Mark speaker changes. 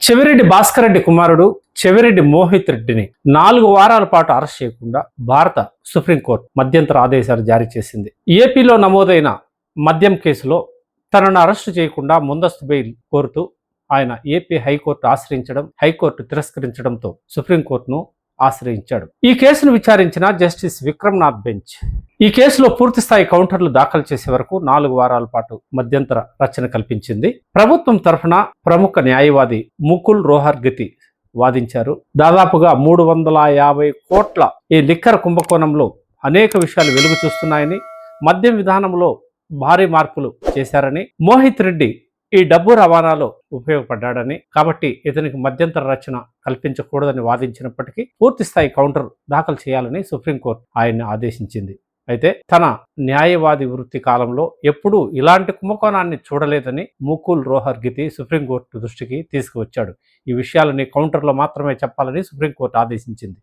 Speaker 1: చెవిరెడ్డి భాస్కర్ రెడ్డి కుమారుడు చెవిరెడ్డి మోహిత్ రెడ్డిని 4 వారాల పాటు అరెస్ట్ చేయకుండా భారత సుప్రీంకోర్టు మధ్యంతర ఆదేశాలు జారీ చేసింది. ఏపీలో నమోదైన మద్యం కేసులో తనను అరెస్టు చేయకుండా ముందస్తు బెయిల్ కోరుతూ ఆయన ఏపీ హైకోర్టు ఆశ్రయించడం, హైకోర్టు తిరస్కరించడంతో సుప్రీంకోర్టును ఆశ్రయించాడు. ఈ కేసును విచారించిన జస్టిస్ విక్రమ్నాథ్ బెంచ్ ఈ కేసులో పూర్తిస్థాయి కౌంటర్లు దాఖలు చేసే వరకు 4 వారాల పాటు మధ్యంతర రచన కల్పించింది. ప్రభుత్వం తరఫున ప్రముఖ న్యాయవాది ముకుల్ రోహర్గతి వాదించారు. దాదాపుగా 350 కోట్ల ఈ లిక్కర్ కుంభకోణంలో అనేక విషయాలు వెలుగు చూస్తున్నాయని, మద్యం విధానంలో భారీ మార్పులు చేశారని, మోహిత్ రెడ్డి ఈ డబ్బు రవాణాలో ఉపయోగపడ్డాడని, కాబట్టి ఇతనికి మధ్యంతర రచన కల్పించకూడదని వాదించినప్పటికీ పూర్తిస్థాయి కౌంటర్ దాఖలు చేయాలని సుప్రీంకోర్టు ఆయన్ని ఆదేశించింది. అయితే తన న్యాయవాది వృత్తి కాలంలో ఎప్పుడూ ఇలాంటి కుంభకోణాన్ని చూడలేదని ముకుల్ రోహర్గతి సుప్రీంకోర్టు దృష్టికి తీసుకువచ్చాడు. ఈ విషయాలని కౌంటర్లో మాత్రమే చెప్పాలని సుప్రీంకోర్టు ఆదేశించింది.